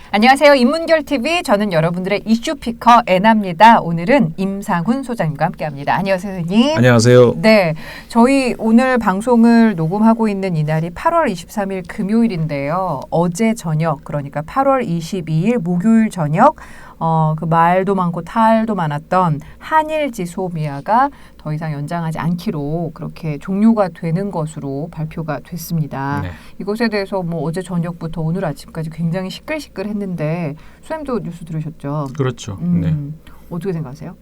안녕하세요. 인문결TV. 저는 여러분들의 이슈피커 애나입니다. 오늘은 임상훈 소장님과 함께합니다. 안녕하세요, 선생님. 안녕하세요. 네, 저희 오늘 방송을 녹음하고 있는 이날이 8월 23일 금요일인데요. 어제 저녁, 그러니까 8월 22일 목요일 저녁 그 말도 많고 탈도 많았던 한일 지소미아가 더 이상 연장하지 않기로 그렇게 종료가 되는 것으로 발표가 됐습니다. 네. 이것에 대해서 뭐 어제 저녁부터 오늘 아침까지 굉장히 시끌시끌했는데 수엠도 뉴스 들으셨죠? 그렇죠. 네. 어떻게 생각하세요?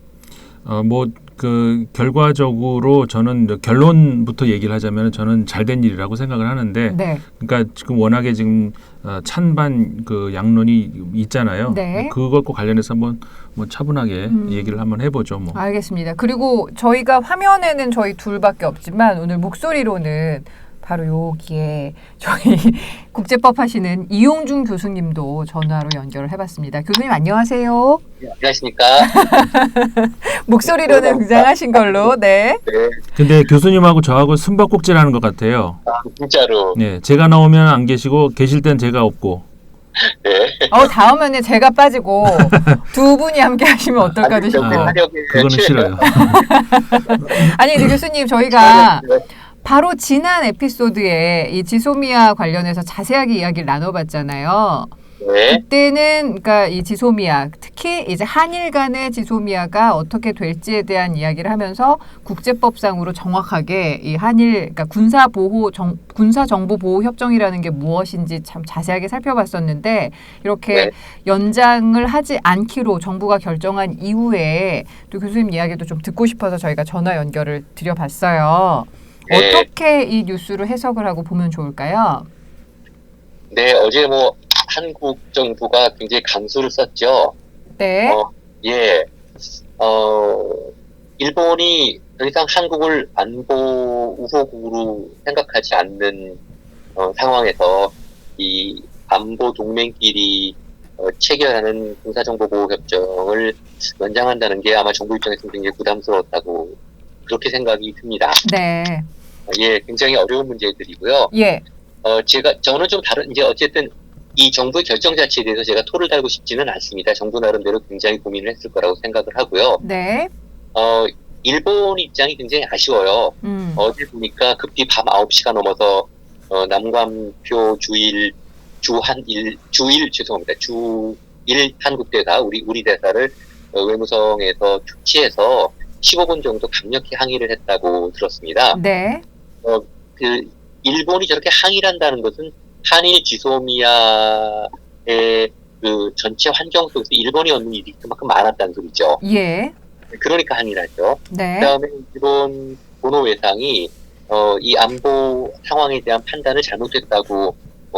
결과적으로 저는 결론부터 얘기를 하자면 저는 잘된 일이라고 생각을 하는데, 네. 그러니까 지금 워낙에 지금 찬반 그 양론이 있잖아요. 네. 그것과 관련해서 한번 차분하게 얘기를 한번 해보죠. 알겠습니다. 그리고 저희가 화면에는 저희 둘밖에 없지만 오늘 목소리로는 바로 여기에 저희 국제법 하시는 이용준 교수님도 전화로 연결을 해봤습니다. 교수님 안녕하세요. 네, 안녕하십니까. 목소리로는 등장하신 걸로. 네. 네. 근데 교수님하고 저하고 숨바꼭질하는 것 같아요. 아, 진짜로. 네, 제가 나오면 안 계시고 계실 땐 제가 없고. 네. 다음에는 제가 빠지고 두 분이 함께 하시면 어떨까도 싶고. 그거는 싫어요. 아니, 근데 교수님 저희가 바로 지난 에피소드에 이 지소미아 관련해서 자세하게 이야기를 나눠봤잖아요. 네. 그때는 그러니까 이 지소미아, 특히 이제 한일 간의 지소미아가 어떻게 될지에 대한 이야기를 하면서 국제법상으로 정확하게 이 한일 그러니까 군사정보보호협정이라는 게 무엇인지 참 자세하게 살펴봤었는데 이렇게 연장을 하지 않기로 정부가 결정한 이후에 또 교수님 이야기도 좀 듣고 싶어서 저희가 전화 연결을 드려봤어요. 어떻게 이 뉴스를 해석을 하고 보면 좋을까요? 네, 어제 한국 정부가 굉장히 강수를 썼죠. 네. 일본이 더 이상 한국을 안보 우호국으로 생각하지 않는 상황에서 이 안보 동맹끼리 체결하는 군사정보보호협정을 연장한다는 게 아마 정부 입장에서는 굉장히 부담스러웠다고 그렇게 생각이 듭니다. 네. 굉장히 어려운 문제들이고요. 예. 저는 좀 이제 어쨌든 이 정부의 결정 자체에 대해서 제가 토를 달고 싶지는 않습니다. 정부 나름대로 굉장히 고민을 했을 거라고 생각을 하고요. 네. 일본 입장이 굉장히 아쉬워요. 어제 보니까 급히 밤 9시가 넘어서 남관표 주일 한국 대사, 우리 대사를 외무성에서 초치해서 15분 정도 강력히 항의를 했다고 들었습니다. 네. 일본이 저렇게 항의를 한다는 것은 한일 지소미아의 그 전체 환경 속에서 일본이 얻는 이익이 그만큼 많았다는 소리죠. 예. 그러니까 항의를 하죠. 네. 그다음에 일본 보노 외상이 이 안보 상황에 대한 판단을 잘못했다고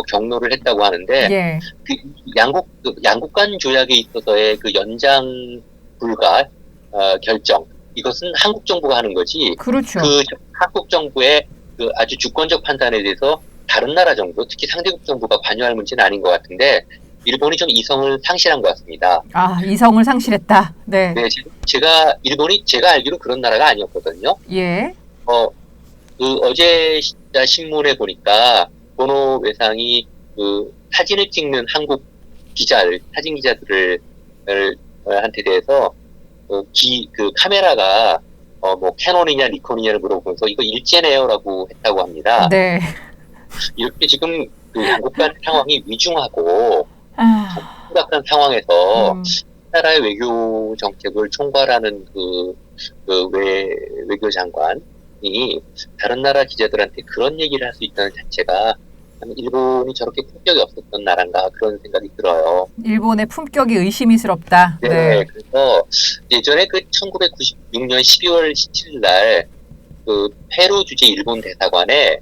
경로를 했다고 하는데, 예. 양국 간 조약에 있어서의 그 연장 불가 결정, 이것은 한국 정부가 하는 거지. 그렇죠. 그 한국 정부의 그 아주 주권적 판단에 대해서 다른 나라 정부, 특히 상대국 정부가 관여할 문제는 아닌 것 같은데 일본이 좀 이성을 상실한 것 같습니다. 아, 이성을 상실했다. 네. 네, 일본이 제가 알기로 그런 나라가 아니었거든요. 예. 어제 신문에 보니까 보노 외상이 그 사진을 찍는 한국 사진 기자들을 한테 대해서 그 카메라가 캐논이냐 니콘이냐를 물어보면서 이거 일제네요라고 했다고 합니다. 네. 이렇게 지금 그 양국 간 상황이 위중하고 심각한 상황에서 나라의 외교 정책을 총괄하는 외교 장관이 다른 나라 기자들한테 그런 얘기를 할 수 있다는 자체가 일본이 저렇게 품격이 없었던 나라인가 그런 생각이 들어요. 일본의 품격이 의심스럽다. 네. 그래서 예전에 1996년 12월 17일 날 페루 주재 일본 대사관에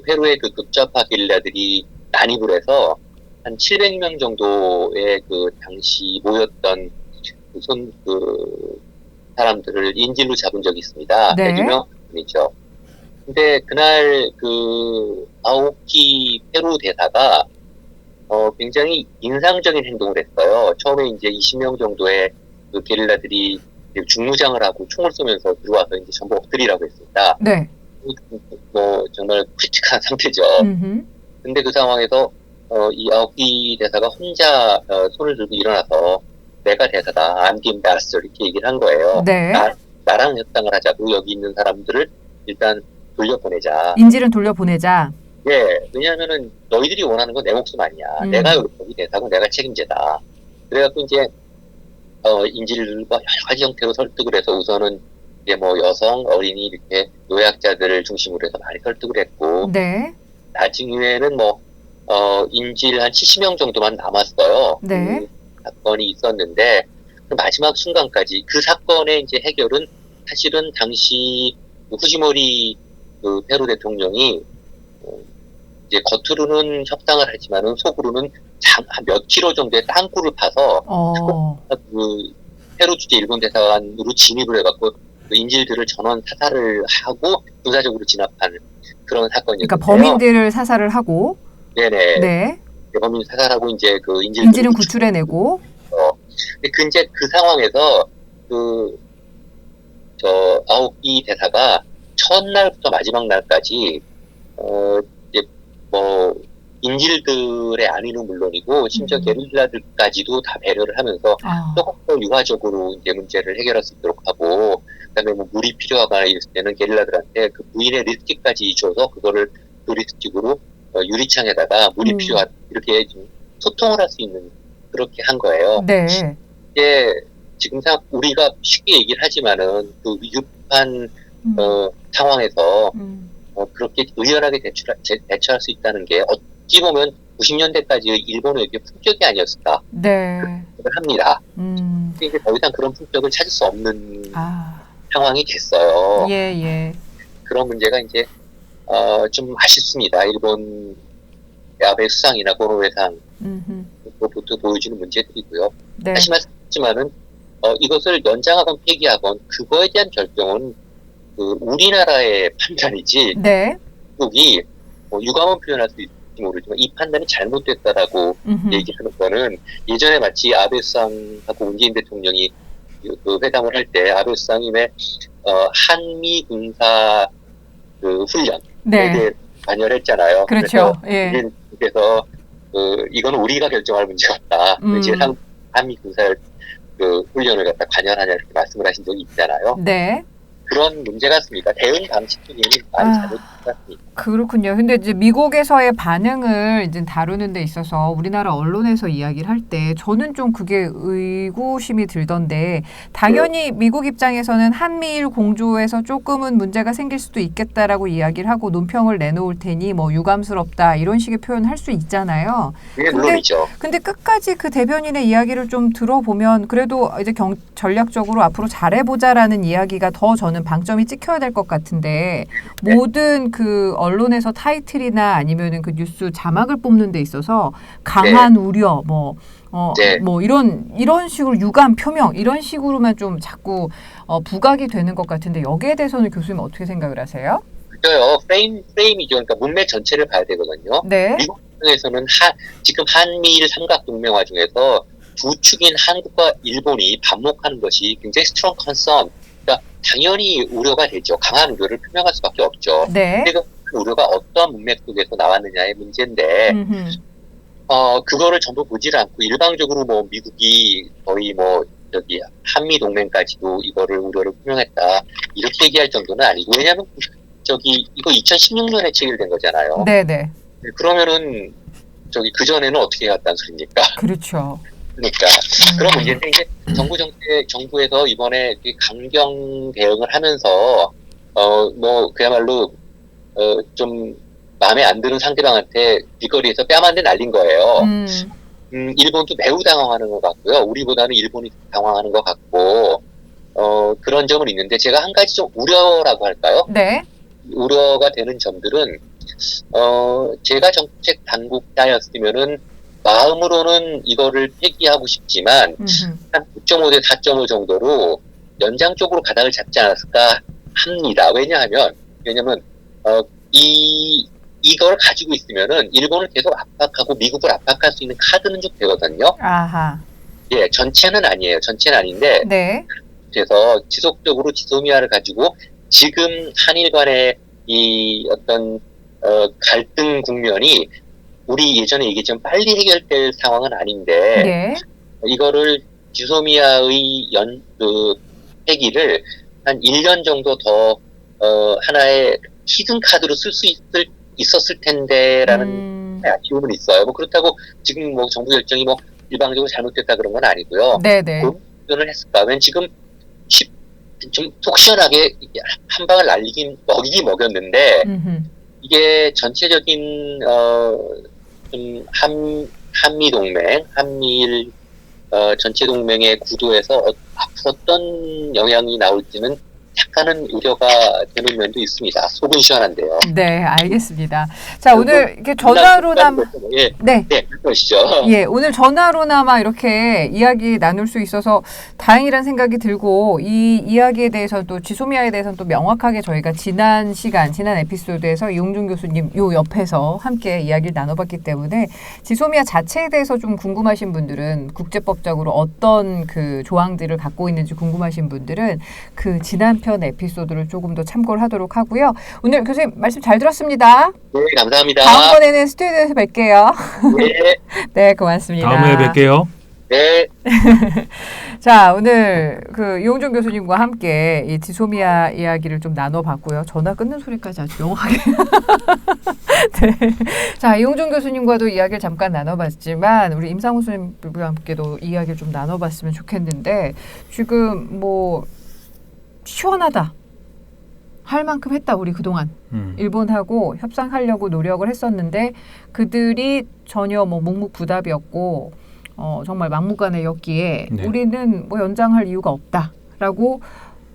페루의 극좌파 게릴라들이 난입을 해서 한 700명 정도의 당시 모였던 사람들을 인질로 잡은 적이 있습니다. 네. 100명 분이죠. 근데 그날 아오키 페루 대사가 굉장히 인상적인 행동을 했어요. 처음에 이제 20명 정도의 그 게릴라들이 중무장을 하고 총을 쏘면서 들어와서 이제 전부 엎드리라고 했습니다. 네. 뭐 정말 굵직한 상태죠. 음흠. 근데 그 상황에서 이 아홉기 대사가 혼자 손을 들고 일어나서 내가 대사다, I'm the ambassador 이렇게 얘기를 한 거예요. 네. 나랑 협상을 하자고 여기 있는 사람들을 일단 돌려보내자. 인질은 돌려보내자. 예, 왜냐하면은 너희들이 원하는 건 내 목숨 아니야. 내가 여기 대사고 내가 책임제다. 그래갖고 이제 인질과 여러 가지 형태로 설득을 해서 우선은 이제 뭐 여성, 어린이 이렇게 노약자들을 중심으로 해서 많이 설득을 했고 네. 나중에는 뭐 인질 한 70명 정도만 남았어요. 네. 그 사건이 있었는데 그 마지막 순간까지 그 사건의 이제 해결은 사실은 당시 그 후지모리 그 페루 대통령이 이제 겉으로는 협상을 하지만은 속으로는 한 몇 킬로 정도의 땅굴을 파서 그 페루 주재 일본 대사관으로 진입을 해갖고 그 인질들을 전원 사살을 하고 군사적으로 진압한 그런 사건이었는데요. 그러니까 범인들을 사살을 하고. 네네. 네. 범인 사살하고 이제 그 인질은 구출해내고. 근데 이제 그 상황에서 저 아홉기 대사가 첫날부터 마지막 날까지 이제 뭐 인질들의 안위는 물론이고 심지어 게릴라들까지도 다 배려를 하면서 조금 더 유화적으로 이제 문제를 해결할 수 있도록 하고 그다음에 뭐 물이 필요하거나 이랬을 때는 게릴라들한테 그 부인의 리스틱까지 줘서 그거를 그 리스틱으로 유리창에다가 물이 필요하다 이렇게 좀 소통을 할 수 있는 그렇게 한 거예요. 네. 이게 지금 우리가 쉽게 얘기를 하지만은 그 위급한 상황에서 그렇게 의연하게 대처할 수 있다는 게 어찌 보면 90년대까지 일본의 품격이 아니었을까 네. 생각을 합니다. 이제 더 이상 그런 품격을 찾을 수 없는 상황이 됐어요. 예. 그런 문제가 이제 좀 아쉽습니다. 일본 아베 수상이나 고노웨상 그것부터 보여주는 문제들이고요. 네. 다시 말씀드리지만은 이것을 연장하건 폐기하건 그거에 대한 결정은 그 우리나라의 판단이지. 네. 미국이 뭐 유감은 표현할 수 있을지 모르지만 이 판단이 잘못됐다라고 얘기하는 거는 예전에 마치 아베 수상하고 문재인 대통령이 그 회담을 할 때 아베 수상이 왜 한미 군사 그 훈련에 대해 관여를 했잖아요. 그렇죠. 예. 그래서 이건 우리가 결정할 문제가 없다. 제상 한미 군사 그 훈련을 갖다 관여하냐 이렇게 말씀을 하신 적이 있잖아요. 네. 그런 문제 같습니다. 대응 방식이 많이 잘못된 것 같습니다. 그렇군요. 근데 이제 미국에서의 반응을 이제 다루는 데 있어서 우리나라 언론에서 이야기를 할 때 저는 좀 그게 의구심이 들던데 당연히 미국 입장에서는 한미일 공조에서 조금은 문제가 생길 수도 있겠다라고 이야기를 하고 논평을 내놓을 테니 뭐 유감스럽다 이런 식의 표현할 수 있잖아요. 네, 물론이죠. 근데 끝까지 그 대변인의 이야기를 좀 들어보면 그래도 이제 전략적으로 앞으로 잘해보자라는 이야기가 더 저는 방점이 찍혀야 될 것 같은데 모든 그 언론에서 타이틀이나 아니면은 그 뉴스 자막을 뽑는 데 있어서 강한 우려 뭐 이런 식으로 유감 표명 이런 식으로만 좀 자꾸 부각이 되는 것 같은데 여기에 대해서는 교수님 어떻게 생각을 하세요? 그래요. 프레임이죠. 그러니까 문맥 전체를 봐야 되거든요. 네. 미국 중에서는 지금 한미일 삼각 동맹화 중에서 두 축인 한국과 일본이 반목하는 것이 굉장히 스트롱 컨선. 그러니까 당연히 우려가 되죠. 강한 우려를 표명할 수밖에 없죠. 네. 그리고 그 우려가 어떠한 문맥 속에서 나왔느냐의 문제인데, 그거를 전부 보지를 않고 일방적으로 뭐 미국이 거의 뭐 한미 동맹까지도 이거를 우려를 표명했다 이렇게 얘기할 정도는 아니고 왜냐하면 이거 2016년에 체결된 거잖아요. 네네. 그러면은 그 전에는 어떻게 해왔다는 소리입니까? 그렇죠. 그러니까 그런 문제인데 이제 정부에서 이번에 강경 대응을 하면서 뭐 그야말로 좀 마음에 안 드는 상대방한테 길거리에서 뺨 한 대 날린 거예요. 일본도 매우 당황하는 것 같고요. 우리보다는 일본이 당황하는 것 같고 그런 점은 있는데 제가 한 가지 좀 우려라고 할까요? 네. 우려가 되는 점들은 제가 정책 당국자였으면은 마음으로는 이거를 폐기하고 싶지만 한 9.5 대 4.5 정도로 연장 쪽으로 가닥을 잡지 않았을까 합니다. 왜냐면 이걸 가지고 있으면은 일본을 계속 압박하고 미국을 압박할 수 있는 카드는 좀 되거든요. 아하. 예, 전체는 아니에요. 전체는 아닌데 네. 그래서 지속적으로 지소미아를 가지고 지금 한일 간의 이 어떤 갈등 국면이 우리 예전에 얘기했지만 빨리 해결될 상황은 아닌데 네. 이거를 지소미아의 폐기를 한 1년 정도 더 하나의 히든 카드로 쓸 수 있었을 텐데라는 아쉬움은 있어요. 뭐 그렇다고 지금 뭐 정부 결정이 뭐 일방적으로 잘못됐다 그런 건 아니고요. 네네. 그런 했을까? 왜냐면 지금 좀 속 시원하게 한 방을 먹이기 먹였는데 이게 전체적인 좀 한미 동맹, 한미일 전체 동맹의 구도에서 앞으로 어떤 영향이 나올지는 약간은 우려가 되는 면도 있습니다. 속은 시원한데요. 네, 알겠습니다. 자, 오늘 이렇게 전화로나마 네, 그러시죠. 예, 오늘 전화로나마 이렇게 이야기 나눌 수 있어서 다행이란 생각이 들고 이 이야기에 대해서 또 지소미아에 대해서는 또 명확하게 저희가 지난 에피소드에서 이용준 교수님 요 옆에서 함께 이야기를 나눠봤기 때문에 지소미아 자체에 대해서 좀 궁금하신 분들은 국제법적으로 어떤 그 조항들을 갖고 있는지 궁금하신 분들은 그 지난 편 에피소드를 조금 더 참고를 하도록 하고요. 오늘 교수님 말씀 잘 들었습니다. 네, 감사합니다. 다음번에는 스튜디오에서 뵐게요. 네. 네, 고맙습니다. 다음에 뵐게요. 네. 자, 오늘 그 이용준 교수님과 함께 이 지소미아 이야기를 좀 나눠봤고요. 전화 끊는 소리까지 아주 명확하게. 네. 자, 이용준 교수님과도 이야기를 잠깐 나눠봤지만 우리 임상훈 선생님과 함께도 이야기를 좀 나눠봤으면 좋겠는데 지금 뭐 시원하다. 할 만큼 했다 우리 그동안 일본하고 협상하려고 노력을 했었는데 그들이 전혀 뭐 묵묵부답이었고 정말 막무가내였기에 네. 우리는 뭐 연장할 이유가 없다라고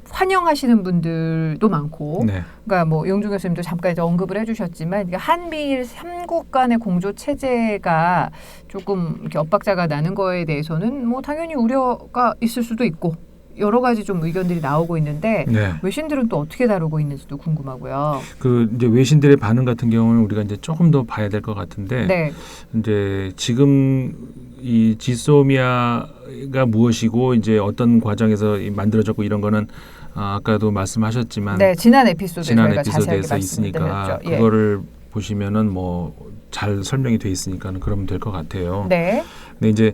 환영하시는 분들도 많고, 네. 그러니까 뭐 용준 교수님도 잠깐 이제 언급을 해주셨지만 한미일 3국 간의 공조 체제가 조금 이렇게 엇박자가 나는 거에 대해서는 뭐 당연히 우려가 있을 수도 있고. 여러 가지 좀 의견들이 나오고 있는데 네. 외신들은 또 어떻게 다루고 있는지도 궁금하고요. 그 이제 외신들의 반응 같은 경우는 우리가 이제 조금 더 봐야 될 것 같은데 네. 이제 지금 이 지소미아가 무엇이고 이제 어떤 과정에서 만들어졌고 이런 거는 아까도 말씀하셨지만 네, 지난 에피소드에 지난 저희가 에피소드에서 자세하게 있으니까 말씀드렸죠. 예. 그거를 보시면은 뭐 잘 설명이 돼 있으니까는 그러면 될 것 같아요. 네. 근데 이제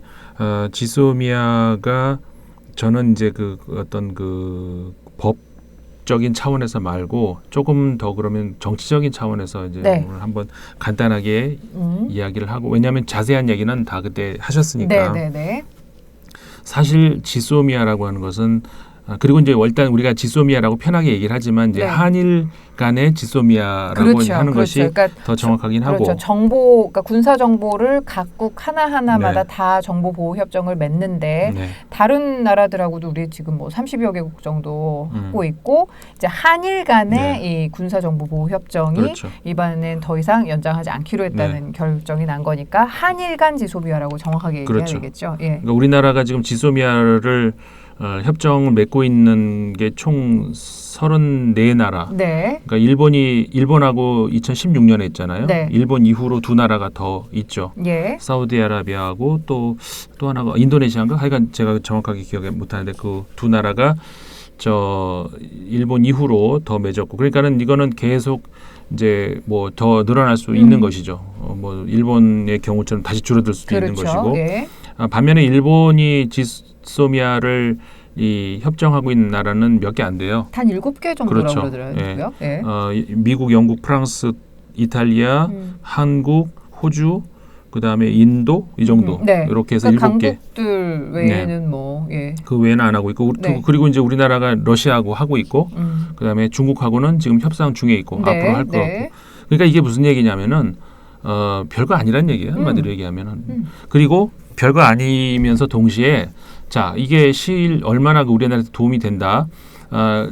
지소미아가 저는 이제 그 어떤 그 법적인 차원에서 말고 조금 더 그러면 정치적인 차원에서 이제 네. 오늘 한번 간단하게 이야기를 하고 왜냐하면 자세한 얘기는 다 그때 하셨으니까 네. 사실 지소미아라고 하는 것은 그리고 이제 일단 우리가 지소미아라고 편하게 얘기를 하지만 이제 네. 한일 간의 지소미아라고 그렇죠. 하는 것이 그러니까 더 정확하긴 그렇죠. 하고 정보, 그러니까 군사 정보를 각국 하나하나마다 네. 다 정보 보호 협정을 맺는데 네. 다른 나라들하고도 우리 지금 뭐 30여 개국 정도 하고 있고 이제 한일 간의 이 군사 정보 보호 협정이 그렇죠. 이번엔 더 이상 연장하지 않기로 했다는 결정이 난 거니까 한일 간 지소미아라고 정확하게 얘기해야 그렇죠. 되겠죠. 예. 그러니까 우리나라가 지금 지소미아를 협정을 맺고 있는 게 총 34나라. 네. 그러니까 일본하고 2016년에 했잖아요. 네. 일본 이후로 두 나라가 더 있죠. 예. 사우디아라비아하고 또 하나가 인도네시아인가? 하여간 제가 정확하게 기억을 못하는데 그 두 나라가 일본 이후로 더 맺었고 그러니까는 이거는 계속 이제 뭐 더 늘어날 수 있는 것이죠. 뭐 일본의 경우처럼 다시 줄어들 수도 있는 것이고 예. 반면에 일본이 지소미아를 이 협정하고 있는 나라는 몇 개 안 돼요. 한 7개 정도라고 그렇죠. 그러더라고요. 예. 미국, 영국, 프랑스, 이탈리아, 한국, 호주, 그다음에 인도 이 정도. 네. 이렇게 해서 그러니까 7개. 강국들 외에는 뭐 예. 그 외에는 안 하고 있고 네. 그리고 이제 우리나라가 러시아하고 하고 있고 그다음에 중국하고는 지금 협상 중에 있고 네. 앞으로 할 것 같고. 그러니까 이게 무슨 얘기냐면은 별거 아니란 얘기예요. 한마디로 얘기하면은. 그리고 별거 아니면서 동시에 자, 이게 얼마나 우리나라한테 도움이 된다.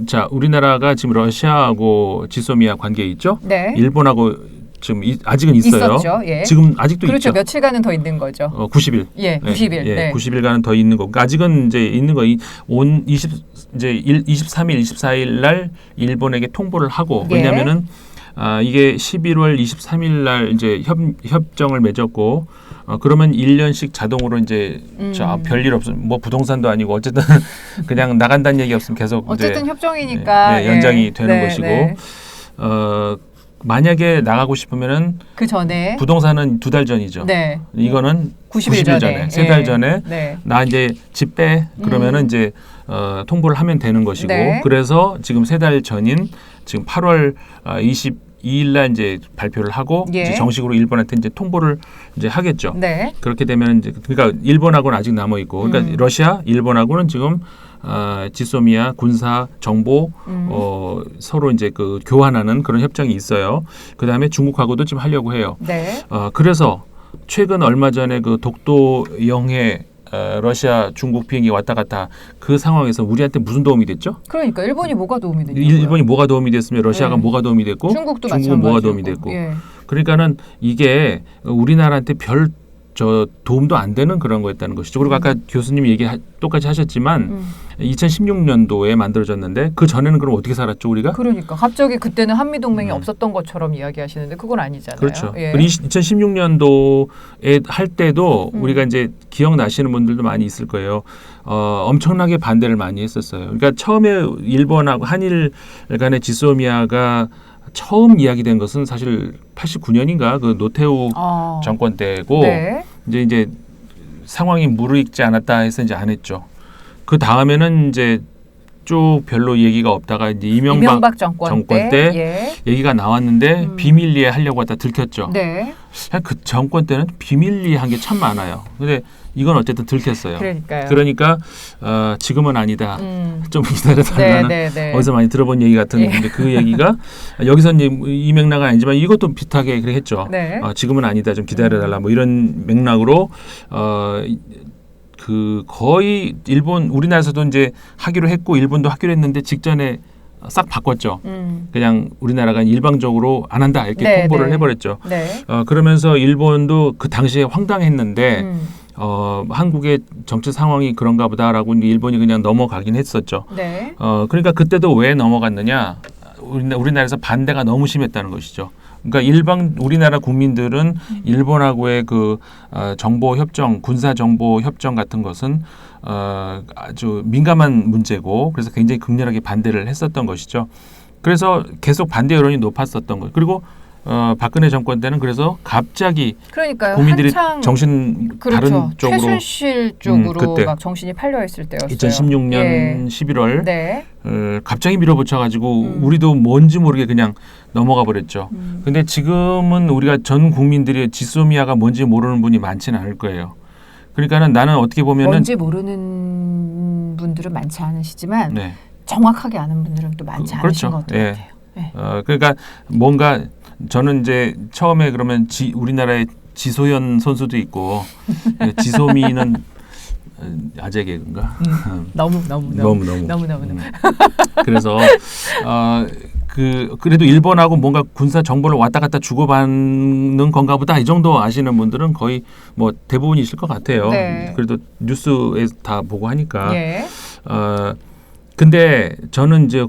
자, 우리나라가 지금 러시아하고 지소미아 관계에 있죠. 네. 일본하고 지금 아직은 있어요. 있었죠. 예. 지금 아직도 그렇죠. 있죠. 며칠간은 더 있는 거죠. 90일. 예, 90일. 예, 네. 90일간은 더 있는 거고. 그러니까 아직은 이제 있는 거. 23일, 24일 날 일본에게 통보를 하고 예. 왜냐면은 이게 11월 23일 날 이제 협정을 맺었고 그러면 1년씩 자동으로 이제 별일 없음 뭐 부동산도 아니고 어쨌든 그냥 나간다는 얘기 없으면 계속 어쨌든 이제 협정이니까 연장이 되는 네, 것이고 네. 만약에 나가고 싶으면은 그 전에 부동산은 2달 전이죠. 네. 이거는 90일 90일 전에, 3달 전에 네. 나 이제 집 빼 그러면은 이제 통보를 하면 되는 것이고 네. 그래서 지금 3달 전인 지금 8월 22일 날 이제 발표를 하고 예. 이제 정식으로 일본한테 이제 통보를 이제 하겠죠. 네. 그렇게 되면 이제 그러니까 일본하고는 아직 남아 있고 그러니까 러시아, 일본하고는 지금 지소미아 군사 정보 서로 이제 그 교환하는 그런 협정이 있어요. 그 다음에 중국하고도 지금 하려고 해요. 네. 그래서 최근 얼마 전에 그 독도 영해 러시아 중국 비행기 왔다 갔다 그 상황에서 우리한테 무슨 도움이 됐죠? 그러니까 일본이 뭐가 도움이 됐냐고요? 일본이 뭐가 도움이 됐으며 러시아가 네. 뭐가 도움이 됐고 중국도 중국은 뭐가 도움이 마찬가지고. 됐고 예. 그러니까는 이게 우리나라한테 별 도움도 안 되는 그런 거였다는 것이죠. 그리고 아까 교수님이 똑같이 하셨지만 2016년도에 만들어졌는데 그 전에는 그럼 어떻게 살았죠 우리가? 그러니까 갑자기 그때는 한미 동맹이 없었던 것처럼 이야기하시는데 그건 아니잖아요. 그렇죠. 예. 2016년도에 할 때도 우리가 이제 기억나시는 분들도 많이 있을 거예요. 엄청나게 반대를 많이 했었어요. 그러니까 처음에 일본하고 한일 간의 지소미아가 처음 이야기된 것은 사실 89년인가 그 노태우 정권 때고 네. 이제 상황이 무르익지 않았다 해서 이제 안 했죠. 그 다음에는 이제 쭉 별로 얘기가 없다가 이제 이명박 정권 때 예. 얘기가 나왔는데 비밀리에 하려고 하다 들켰죠. 네. 그 정권 때는 비밀리에 한 게 참 많아요. 근데 이건 어쨌든 들켰어요. 그러니까요. 그러니까 지금은 아니다. 좀 기다려달라는 네. 어디서 많이 들어본 얘기 같은데 그 얘기가 여기서는 이 맥락은 아니지만 이것도 비슷하게 그렇게 했죠. 네. 지금은 아니다. 좀 기다려달라. 뭐 이런 맥락으로 그 거의 일본 우리나라에서도 이제 하기로 했고 일본도 하기로 했는데 직전에 싹 바꿨죠. 그냥 우리나라가 일방적으로 안 한다 이렇게 네, 통보를 네. 해버렸죠. 네. 그러면서 일본도 그 당시에 황당했는데 한국의 정치 상황이 그런가 보다라고 이제 일본이 그냥 넘어가긴 했었죠. 네. 그러니까 그때도 왜 넘어갔느냐? 우리나라에서 반대가 너무 심했다는 것이죠. 그러니까 우리나라 국민들은 일본하고의 그 정보 협정, 군사 정보 협정 같은 것은 아주 민감한 문제고 그래서 굉장히 극렬하게 반대를 했었던 것이죠. 그래서 계속 반대 여론이 높았었던 것. 그리고 박근혜 정권 때는 그래서 갑자기 그러니까요. 국민들이 한창 정신 그렇죠. 다른 쪽으로 최순실 쪽으로 그때 막 정신이 팔려 있을 때였어요. 2016년 예. 11월 네. 갑자기 밀어붙여가지고 우리도 뭔지 모르게 그냥 넘어가 버렸죠. 근데 지금은 우리가 전 국민들이 지소미아가 뭔지 모르는 분이 많지는 않을 거예요. 그러니까는 나는 어떻게 보면은 뭔지 모르는 분들은 많지 않으시지만 네. 정확하게 아는 분들은 또 많지 그렇죠. 않으신 것 예. 같아요. 네. 그러니까 뭔가 저는 이제 처음에 그러면 우리나라의 지소연 선수도 있고 지소미는 아재 개그인가? 너무. 그래서 그래도 일본하고 뭔가 군사 정보를 왔다 갔다 주고받는 건가 보다 이 정도 아시는 분들은 거의 뭐 대부분이실 것 같아요. 네. 그래도 뉴스에 다 보고 하니까. 예. 근데 저는 이제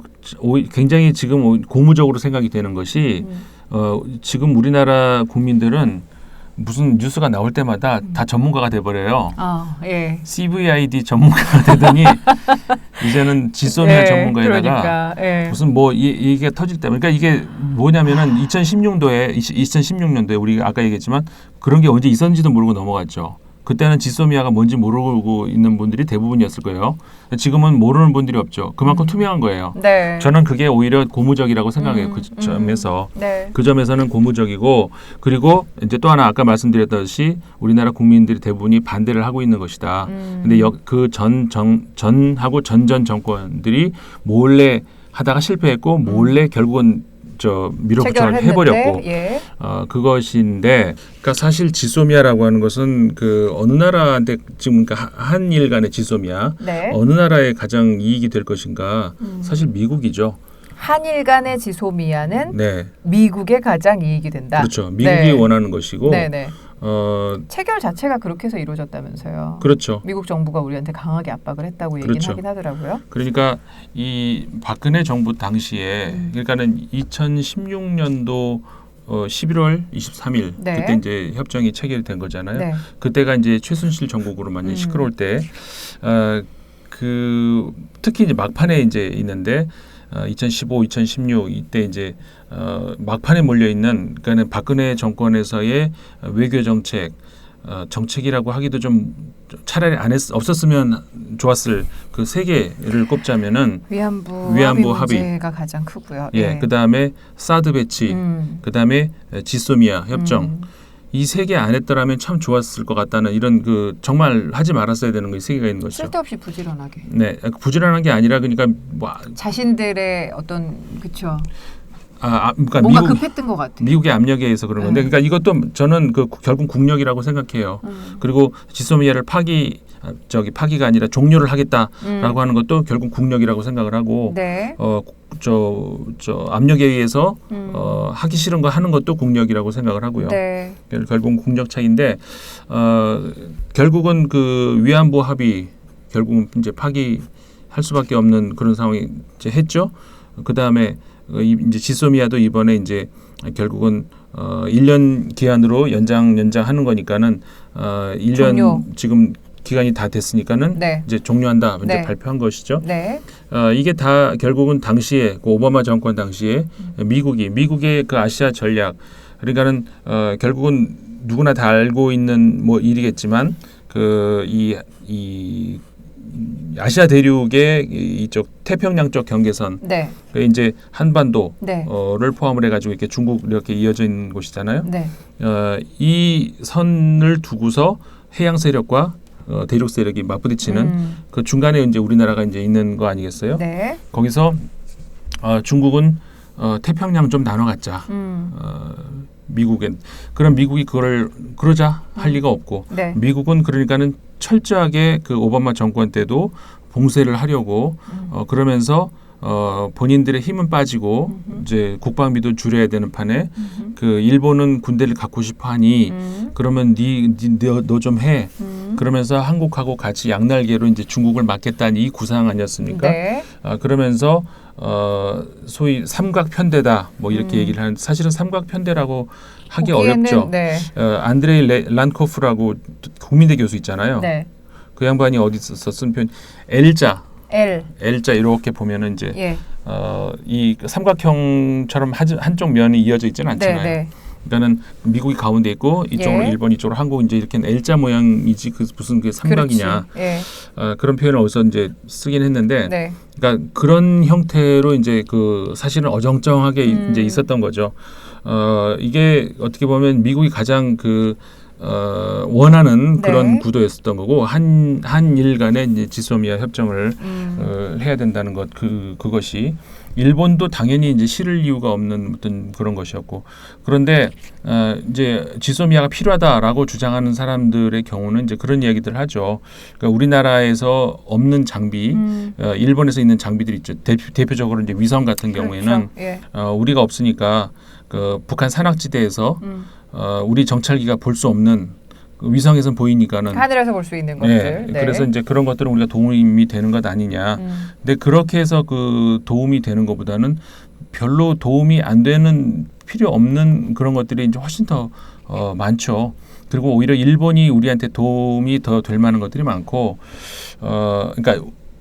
굉장히 지금 고무적으로 생각이 되는 것이 지금 우리나라 국민들은 무슨 뉴스가 나올 때마다 다 전문가가 돼버려요. 예. CVID 전문가가 되더니 이제는 지소미아 예, 전문가에다가 그러니까, 예. 무슨 뭐 얘기가 터질 때, 그러니까 이게 뭐냐면은 2016년도에 우리가 아까 얘기했지만 그런 게 언제 있었는지도 모르고 넘어갔죠. 그때는 지소미아가 뭔지 모르고 있는 분들이 대부분이었을 거예요. 지금은 모르는 분들이 없죠. 그만큼 투명한 거예요. 네. 저는 그게 오히려 고무적이라고 생각해요. 그 점에서. 네. 그 점에서는 고무적이고 그리고 이제 또 하나 아까 말씀드렸듯이 우리나라 국민들이 대부분이 반대를 하고 있는 것이다. 근데 그 전하고 전전 정권들이 몰래 하다가 실패했고 몰래 결국은 밀어붙여 해버렸고 예. 그것인데 그러니까 사실 지소미아라고 하는 것은 그 어느 나라한테 지금 그러니까 한일 간의 지소미아 네. 어느 나라에 가장 이익이 될 것인가 사실 미국이죠. 한일 간의 지소미아는 네. 미국에 가장 이익이 된다. 그렇죠. 미국이 원하는 것이고 네네. 체결 자체가 그렇게 해서 이루어졌다면서요. 그렇도 미국 정부가 우리한테 강하게 압박을 했다고 얘기는 그렇죠. 하긴 하더라고요. 그러니까 이 박근혜 정부 당시에 그러니까는 2016년도 11월 23일 네. 그때 이제 협정이 체결된 거잖아요. 네. 그때가 이제 최순실 정국으로 완전 시끄러울 때, 그 특히 이제 막판에 이제 있는데 2015, 2016 이때 이제 막판에 몰려 있는 그러니까 박근혜 정권에서의 외교 정책 정책이라고 하기도 좀 차라리 없었으면 좋았을 그 세 개를 꼽자면은 위안부 문제가 가장 크고요. 예, 네. 그 다음에 사드 배치, 그 다음에 지소미아 협정. 이 세 개 안 했더라면 참 좋았을 것 같다는 이런 그 정말 하지 말았어야 되는 거 이 세 개가 있는 거죠. 쓸데없이 부지런하게. 네, 부지런한 게 아니라 그러니까 뭐 자신들의 어떤 그쵸. 그러니까 뭔가 급했던 것 같아요. 미국의 압력에 의해서 그런 건데, 그러니까 이것도 저는 그 결국 국력이라고 생각해요. 그리고 지소미아를 파기가 아니라 종료를 하겠다라고 하는 것도 결국 국력이라고 생각을 하고, 네. 저 압력에 의해서 하기 싫은 거 하는 것도 국력이라고 생각을 하고요. 네. 결국은 국력 차이인데, 결국은 그 위안부 합의 결국은 이제 파기할 수밖에 없는 그런 상황이 이제 했죠. 그 다음에 이제 지소미아도 이번에 이제 결국은 1년 기한으로 연장하는 거니까는 1년 종료. 지금 기간이 다 됐으니까는 네. 이제 종료한다 이제 네. 발표한 것이죠. 네. 이게 다 결국은 당시에 그 오바마 정권 당시에 미국의 그 아시아 전략 그러니까는 결국은 누구나 다 알고 있는 뭐 일이겠지만 그 이 아시아 대륙의 이쪽 태평양 쪽 경계선, 네. 그 이제 한반도를 네. 포함을 해가지고 이렇게 중국 이렇게 이어져 있는 곳이잖아요. 네. 이 선을 두고서 해양 세력과 대륙 세력이 맞부딪히는 그 중간에 이제 우리나라가 이제 있는 거 아니겠어요? 네. 거기서 중국은 태평양 좀 나눠 갖자. 미국은 그럼 미국이 그러자 할 리가 없고 네. 미국은 그러니까는 철저하게 그 오바마 정권 때도 봉쇄를 하려고 그러면서 본인들의 힘은 빠지고 이제 국방비도 줄여야 되는 판에 그 일본은 군대를 갖고 싶어하니 그러면 너 좀 해. 그러면서 한국하고 같이 양날개로 이제 중국을 막겠다는 이 구상 아니었습니까? 네. 그러면서 소위 삼각편대다 뭐 이렇게 얘기를 하는 사실은 삼각편대라고 하기 어렵죠. 네. 안드레이 란코프라고 국민대 교수 있잖아요. 네. 그 양반이 어디서 쓴 표현 L자 이렇게 보면은 이제 예. 이 삼각형처럼 한쪽 면이 이어져 있지는 않잖아요. 네. 그러니까는 미국이 가운데 있고 이쪽으로 예. 일본 이쪽으로 한국 이제 이렇게 L자 모양이지 그 무슨 그 삼각이냐 예. 그런 표현을 어디서 이제 쓰긴 했는데 네. 그러니까 그런 형태로 이제 그 사실은 어정쩡하게 이제 있었던 거죠. 이게 어떻게 보면 미국이 가장 원하는 네. 그런 구도였었던 거고 한일 간의 이제 지소미아 협정을 해야 된다는 것 그것이 일본도 당연히 이제 싫을 이유가 없는 어떤 그런 것이었고 그런데 이제 지소미아가 필요하다라고 주장하는 사람들의 경우는 이제 그런 이야기들을 하죠. 그러니까 우리나라에서 없는 장비, 일본에서 있는 장비들이 있죠. 대표적으로 이제 위성 같은 경우에는 그렇죠. 예. 우리가 없으니까 그 북한 산악지대에서 우리 정찰기가 볼 수 없는 그 위성에선 보이니까는 하늘에서 볼 수 있는 것들. 네. 그래서 이제 그런 것들은 우리가 도움이 되는 것 아니냐. 근데 그렇게 해서 그 도움이 되는 것보다는 별로 도움이 안 되는 필요 없는 그런 것들이 이제 훨씬 더 많죠. 그리고 오히려 일본이 우리한테 도움이 더 될 만한 것들이 많고, 그러니까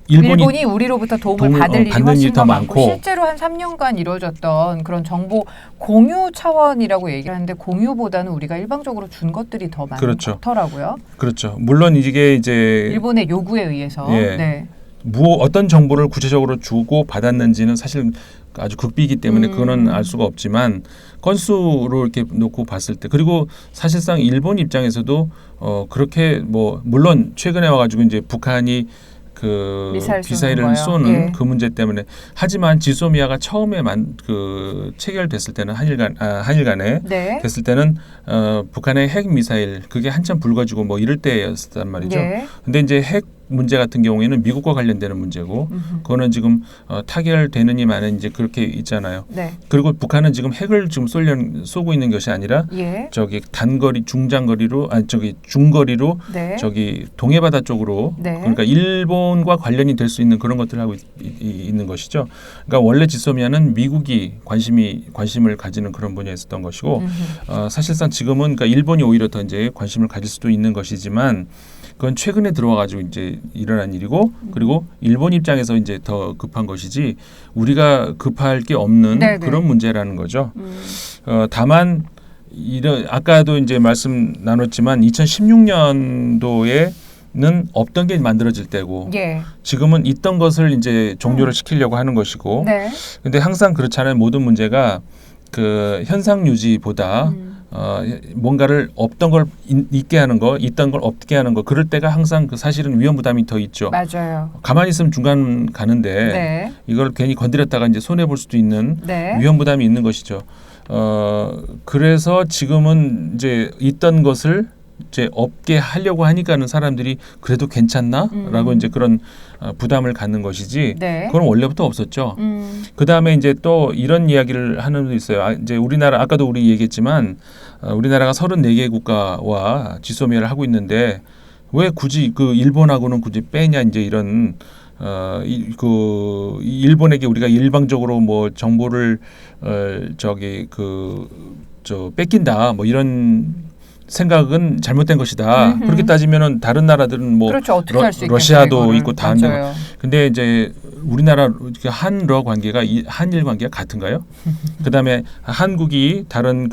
일본이 우리로부터 도움을 받을 일이 받는 훨씬 일이 더 많고 실제로 한 3년간 이루어졌던 그런 정보 공유 차원이라고 얘기하는데 공유보다는 우리가 일방적으로 준 것들이 더 많은 그렇죠. 것 같더라고요. 그렇죠. 물론 이게 이제 일본의 요구에 의해서 예. 네. 어떤 정보를 구체적으로 주고 받았는지는 사실 아주 극비이기 때문에 그거는 알 수가 없지만 건수로 이렇게 놓고 봤을 때 그리고 사실상 일본 입장에서도 그렇게 뭐 물론 최근에 와가지고 이제 북한이 그 미사일을 쏘는 예. 그 문제 때문에 하지만 지소미아가 처음에 체결됐을 때는 한일 간에 네. 됐을 때는 북한의 핵 미사일 그게 한참 불거지고 뭐 이럴 때였단 말이죠. 네. 근데 이제 핵 문제 같은 경우에는 미국과 관련되는 문제고 그거는 지금 타결되느니 마는 이제 그렇게 있잖아요. 네. 그리고 북한은 지금 핵을 지금 쏘고 있는 것이 아니라 예. 저기 단거리 중장거리로 중거리로 네. 저기 동해바다 쪽으로 네. 그러니까 일본과 관련이 될 수 있는 그런 것들을 하고 있는 것이죠. 그러니까 원래 지소미아는 미국이 관심을 가지는 그런 분야였었던 것이고 사실상 지금은 그러니까 일본이 오히려 더 이제 관심을 가질 수도 있는 것이지만 그건 최근에 들어와가지고 이제 일어난 일이고 그리고 일본 입장에서 이제 더 급한 것이지 우리가 급할 게 없는 네네. 그런 문제라는 거죠. 다만 아까도 이제 말씀 나눴지만 2016년도에는 없던 게 만들어질 때고 예. 지금은 있던 것을 이제 종료를 시키려고 하는 것이고 네. 근데 항상 그렇잖아요. 모든 문제가 그 현상 유지보다 뭔가를 없던 걸 있게 하는 거, 있던 걸 없게 하는 거 그럴 때가 항상 그 사실은 위험 부담이 더 있죠. 맞아요. 가만히 있으면 중간 가는데 네. 이걸 괜히 건드렸다가 이제 손해 볼 수도 있는 네. 위험 부담이 있는 것이죠. 그래서 지금은 이제 있던 것을 이제 없게 하려고 하니까는 사람들이 그래도 괜찮나라고 이제 그런 부담을 갖는 것이지. 네. 그건 원래부터 없었죠. 그 다음에 이제 또 이런 이야기를 하는 분도 있어요. 이제 우리나라 아까도 우리 얘기했지만 우리나라가 34개 국가와 지소미아를 하고 있는데 왜 굳이 그 일본하고는 굳이 빼냐 이제 이런 그 일본에게 우리가 일방적으로 뭐 정보를 뺏긴다 뭐 이런 생각은 잘못된 것이다. 그렇게 따지면은 다른 나라들은 뭐 그렇죠. 어떻게 할 수 있겠어요, 러시아도 이거를. 있고 다 한데. 맞아요. 근데 이제 우리나라 한러 관계가 한일 관계가 같은가요? 그다음에 한국이 다른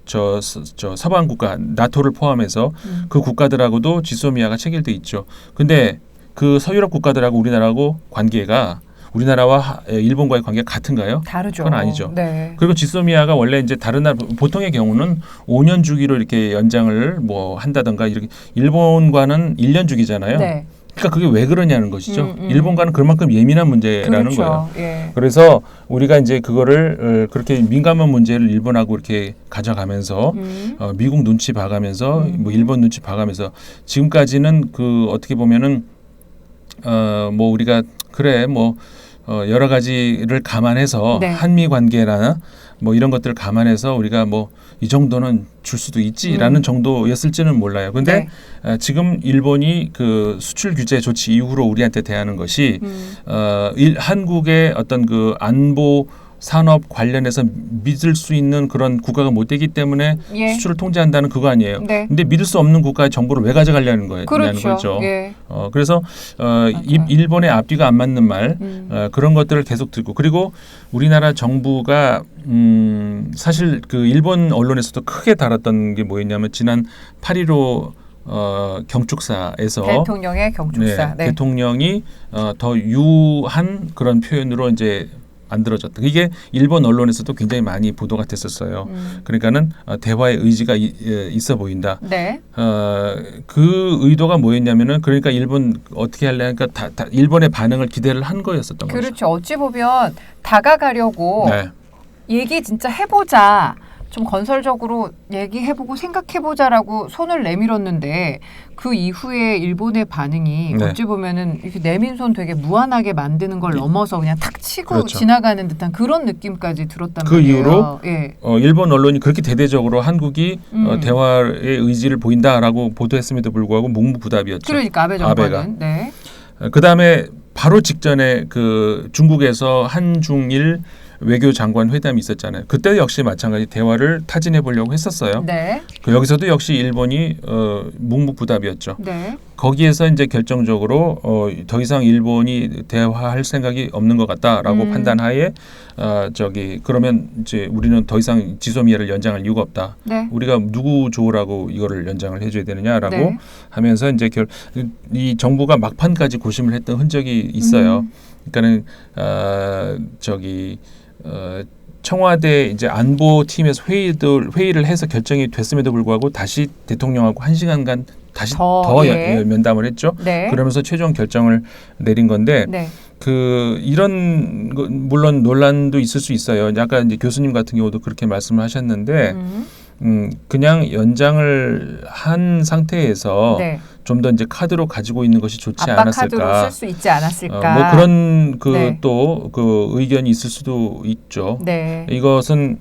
저 서방 국가 나토를 포함해서 그 국가들하고도 지소미아가 체결돼 있죠. 근데 그 서유럽 국가들하고 우리나라하고 관계가 우리나라와 일본과의 관계가 같은가요? 다르죠. 그건 아니죠. 네. 그리고 지소미아가 원래 이제 다른 나라 보통의 경우는 5년 주기로 이렇게 연장을 뭐 한다든가 이렇게 일본과는 1년 주기잖아요. 네. 그러니까 그게 왜 그러냐는 것이죠. 일본과는 그만큼 예민한 문제라는 그렇죠. 거예요. 예. 그래서 우리가 이제 그거를 그렇게 민감한 문제를 일본하고 이렇게 가져가면서 미국 눈치 봐가면서 뭐 일본 눈치 봐가면서 지금까지는 그 어떻게 보면은 뭐 우리가 그래 뭐 여러 가지를 감안해서 네. 한미 관계나 뭐 이런 것들을 감안해서 우리가 뭐 이 정도는 줄 수도 있지라는 정도였을지는 몰라요. 근데 지금 일본이 그 수출 규제 조치 이후로 우리한테 대하는 것이 한국의 어떤 그 안보 산업 관련해서 믿을 수 있는 그런 국가가 못 되기 때문에 예. 수출을 통제한다는 그거 아니에요. 네. 근데 믿을 수 없는 국가의 정보를 왜 가져가려는 거예요? 그렇죠. 거죠. 예. 그래서 일본의 앞뒤가 안 맞는 말 그런 것들을 계속 듣고 그리고 우리나라 정부가 사실 그 일본 언론에서도 크게 다뤘던 게 뭐였냐면 지난 8.15 경축사에서 대통령의 경축사. 네. 대통령이 더 유한 그런 표현으로 이제 만들어졌다. 이게 일본 언론에서도 굉장히 많이 보도가 됐었어요. 그러니까는 대화의 의지가 있어 보인다. 네. 그 의도가 뭐였냐면은 그러니까 일본 어떻게 할래 하니까 다 일본의 반응을 기대를 한 거였었던 거죠. 그렇죠. 어찌 보면 다가가려고 네. 얘기 진짜 해보자. 좀 건설적으로 얘기해보고 생각해보자라고 손을 내밀었는데 그 이후에 일본의 반응이 네. 어찌 보면은 이렇게 내민 손 되게 무한하게 만드는 걸 넘어서 그냥 탁 치고 그렇죠. 지나가는 듯한 그런 느낌까지 들었단 그 말이에요. 이후로 예. 일본 언론이 그렇게 대대적으로 한국이 대화의 의지를 보인다라고 보도했음에도 불구하고 묵묵부답이었죠. 그러니까 아베 정부는. 네. 그다음에 바로 직전에 그 중국에서 한중일 외교장관 회담이 있었잖아요. 그때 역시 마찬가지 대화를 타진해 보려고 했었어요. 네. 여기서도 역시 일본이 묵묵부답이었죠. 네. 거기에서 이제 결정적으로 더 이상 일본이 대화할 생각이 없는 것 같다라고 판단하에 그러면 이제 우리는 더 이상 지소미아를 연장할 이유가 없다. 네. 우리가 누구 좋으라고 이거를 연장을 해줘야 되느냐라고 네. 하면서 이제 이 정부가 막판까지 고심을 했던 흔적이 있어요. 그러니까는 청와대 이제 안보팀에서 회의를 해서 결정이 됐음에도 불구하고 다시 대통령하고 1시간간 다시 더 예. 면담을 했죠. 네. 그러면서 최종 결정을 내린 건데 네. 이런 물론 논란도 있을 수 있어요. 아까 이제 교수님 같은 경우도 그렇게 말씀을 하셨는데 그냥 연장을 한 상태에서 네. 좀 더 이제 카드로 가지고 있는 것이 좋지 아빠 않았을까. 카드로 쓸 수 있지 않았을까. 뭐 그런 네. 또 그 의견이 있을 수도 있죠. 네. 이것은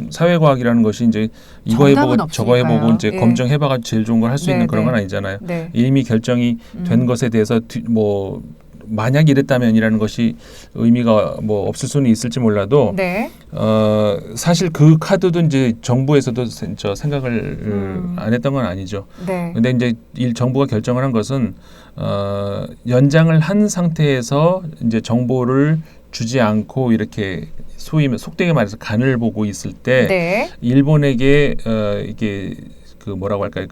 사회과학이라는 것이 이제 이거 정답은 해보고 저거 없으니까요. 해보고 이제 예. 검증해봐가 제일 좋은 걸 할 수 네, 있는 그런 네. 건 아니잖아요. 네. 이미 결정이 된 것에 대해서 뭐 만약 이랬다면이라는 것이 의미가 뭐 없을 수는 있을지 몰라도 네. 사실 그 카드도 이제 정부에서도 저 생각을 안 했던 건 아니죠. 네. 근데 이제 정부가 결정을 한 것은 연장을 한 상태에서 이제 정보를 주지 않고 이렇게 소위 속되게 말해서 간을 보고 있을 때 네. 일본에게 이게 그 뭐라고 할까요?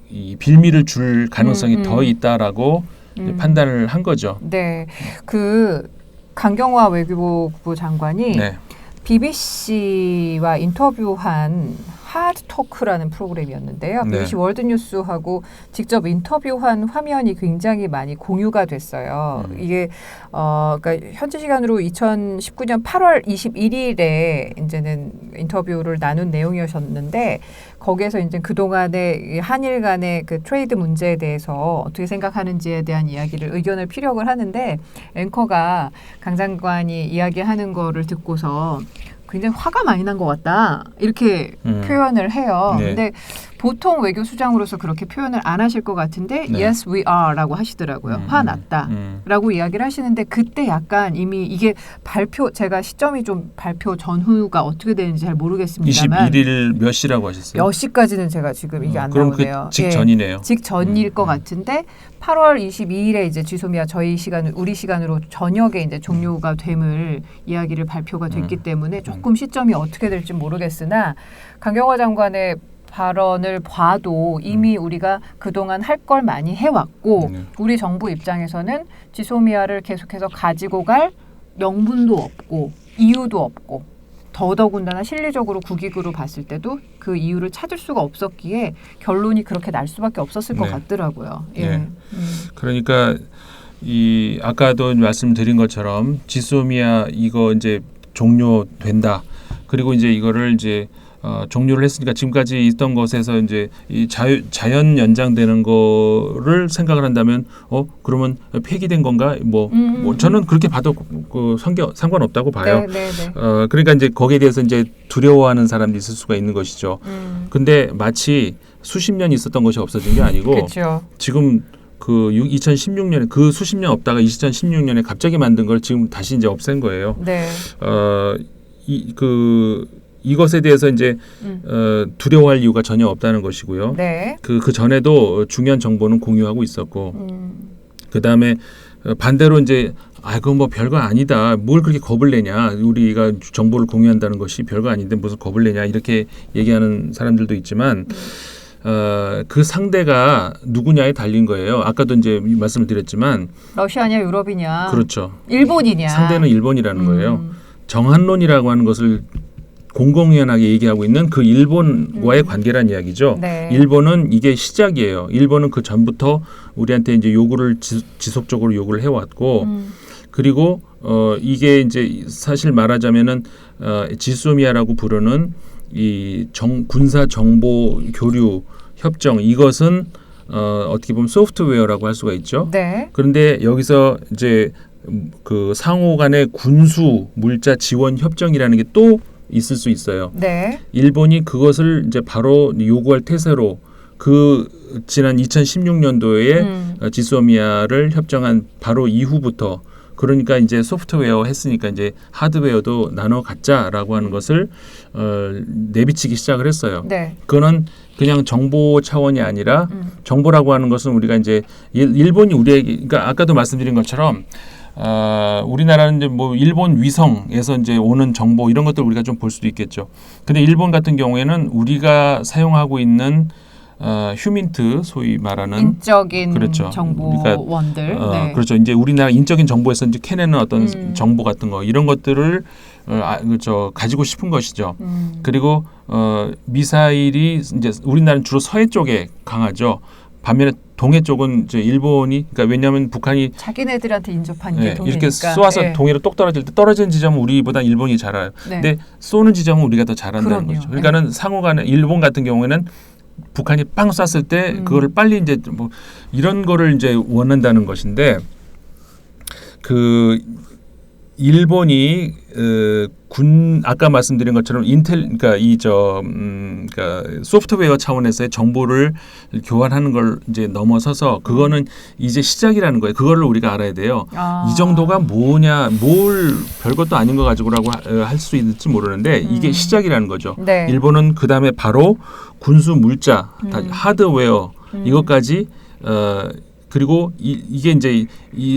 이 빌미를 줄 가능성이 더 있다라고 이제 판단을 한 거죠. 네. 그 강경화 외교부 장관이 네. BBC와 인터뷰한 하드 토크라는 프로그램이었는데요. 네. BBC 월드뉴스하고 직접 인터뷰한 화면이 굉장히 많이 공유가 됐어요. 이게 그러니까 현지 시간으로 2019년 8월 21일에 이제는 인터뷰를 나눈 내용이었는데 거기에서 이제 그동안의 한일 간의 그 트레이드 문제에 대해서 어떻게 생각하는지에 대한 이야기를 의견을 피력을 하는데 앵커가 강 장관이 이야기하는 거를 듣고서 굉장히 화가 많이 난 것 같다 이렇게 표현을 해요. 네. 근데 보통 외교 수장으로서 그렇게 표현을 안 하실 것 같은데 네. Yes, we are,라고 하시더라고요. 화났다라고 이야기를 하시는데 그때 약간 이미 이게 제가 시점이 좀 발표 전후가 어떻게 되는지 잘 모르겠습니다만 21일 몇 시라고 하셨어요? 몇 시까지는 제가 지금 이게 안 그럼 나오네요. 그 직전이네요. 직전일 것 같은데 8월 22일에 이제 지소미아 우리 시간으로 저녁에 이제 종료가 됨을 이야기를 발표가 됐기 때문에 조금 시점이 어떻게 될지 모르겠으나 강경화 장관의 발언을 봐도 이미 우리가 그동안 할 걸 많이 해왔고 우리 정부 입장에서는 지소미아를 계속해서 가지고 갈 명분도 없고 이유도 없고 더더군다나 실리적으로 국익으로 봤을 때도 그 이유를 찾을 수가 없었기에 결론이 그렇게 날 수밖에 없었을 것 같더라고요. 예. 네. 그러니까 이 아까도 말씀드린 것처럼 지소미아 이거 이제 종료된다. 그리고 이제 이거를 이제 종료를 했으니까 지금까지 있던 것에서 이제 이 자연 연장되는 거를 생각을 한다면 그러면 폐기된 건가? 뭐 저는 그렇게 봐도 상관없다고 봐요. 네. 그러니까 이제 거기에 대해서 이제 두려워하는 사람도 있을 수가 있는 것이죠. 근데 마치 수십 년 있었던 것이 없어진 게 아니고 그쵸. 지금 그 2016년에 그 수십 년 없다가 2016년에 갑자기 만든 걸 지금 다시 이제 없앤 거예요. 네. 이것에 대해서 이제 두려워할 이유가 전혀 없다는 것이고요. 네. 그 전에도 중요한 정보는 공유하고 있었고, 그 다음에 반대로 이제 그건 뭐 별거 아니다. 뭘 그렇게 겁을 내냐. 우리가 정보를 공유한다는 것이 별거 아닌데 무슨 겁을 내냐. 이렇게 얘기하는 사람들도 있지만 그 상대가 누구냐에 달린 거예요. 아까도 이제 말씀을 드렸지만 러시아냐 유럽이냐. 그렇죠. 일본이냐. 상대는 일본이라는 거예요. 정한론이라고 하는 것을 공공연하게 얘기하고 있는 그 일본과의 관계란 이야기죠. 네. 일본은 이게 시작이에요. 일본은 그 전부터 우리한테 이제 요구를 지속적으로 요구를 해왔고, 그리고 이게 이제 사실 말하자면은 지소미아라고 부르는 이 군사 정보 교류 협정 이것은 어떻게 보면 소프트웨어라고 할 수가 있죠. 네. 그런데 여기서 이제 그 상호 간의 군수 물자 지원 협정이라는 게 또 있을 수 있어요. 네. 일본이 그것을 이제 바로 요구할 태세로 지난 2016년도에 지소미아를 협정한 바로 이후부터 그러니까 이제 소프트웨어 했으니까 이제 하드웨어도 나눠 갖자라고 하는 것을 내비치기 시작을 했어요. 네. 그거는 그냥 정보 차원이 아니라 정보라고 하는 것은 우리가 이제 일본이 우리에게 그러니까 아까도 말씀드린 것처럼 우리나라는 이제 뭐 일본 위성에서 이제 오는 정보 이런 것들 우리가 좀 볼 수도 있겠죠. 근데 일본 같은 경우에는 우리가 사용하고 있는 휴민트 소위 말하는 인적인 그렇죠. 정보원들. 네. 그렇죠. 이제 우리나라 인적인 정보에서 이제 캐내는 어떤 정보 같은 거 이런 것들을 가지고 싶은 것이죠. 그리고 미사일이 이제 우리나라는 주로 서해 쪽에 강하죠. 반면에 동해 쪽은 이제 일본이 그러니까 왜냐하면 북한이 자기네들한테 인접한 게 동해니까. 이렇게 쏘아서 동해로 똑 떨어질 때 떨어지는 지점은 우리보다 일본이 잘 알아요. 네. 근데 쏘는 지점은 우리가 더 잘한다는 그럼요. 거죠. 그러니까는 상호간에 일본 같은 경우에는 북한이 빵 쐈을 때 그거를 빨리 이제 뭐 이런 거를 이제 원한다는 것인데 그 일본이 군 아까 말씀드린 것처럼 인텔 그러니까 그러니까 소프트웨어 차원에서의 정보를 교환하는 걸 이제 넘어서서 그거는 이제 시작이라는 거예요. 그거를 우리가 알아야 돼요. 이 정도가 뭐냐, 뭘 별것도 아닌 거 가지고라고 할 수 있을지 모르는데 이게 시작이라는 거죠. 네. 일본은 그 다음에 바로 군수 물자, 하드웨어 이것까지 그리고 이게 이제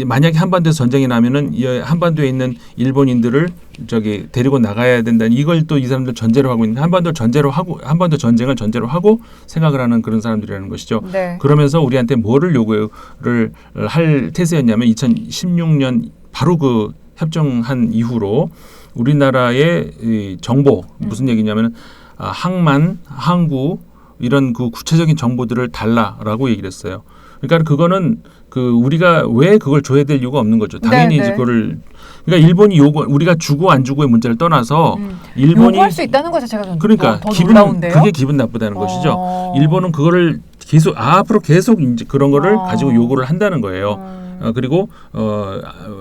만약에 한반도에서 전쟁이 나면은 이 한반도에 있는 일본인들을 저기 데리고 나가야 된다는 이걸 또 이 사람들 전제로 하고 있는 한반도 전쟁을 전제로 하고 생각을 하는 그런 사람들이라는 것이죠. 네. 그러면서 우리한테 뭐를 요구를 할 태세였냐면 2016년 바로 그 협정한 이후로 우리나라의 이 정보 무슨 얘기냐면은 항만, 항구 이런 그 구체적인 정보들을 달라라고 얘기를 했어요. 그러니까 그거는 그 우리가 왜 그걸 줘야 될 이유가 없는 거죠. 당연히 네, 네. 그거를 그러니까 일본이 우리가 주고 안 주고의 문제를 떠나서 일본이 요구할 수 있다는 것 자체가 좀 그러니까 더 놀라운데요. 그게 기분 나쁘다는 것이죠. 일본은 그거를 계속 앞으로 계속 이제 그런 거를 가지고 요구를 한다는 거예요. 그리고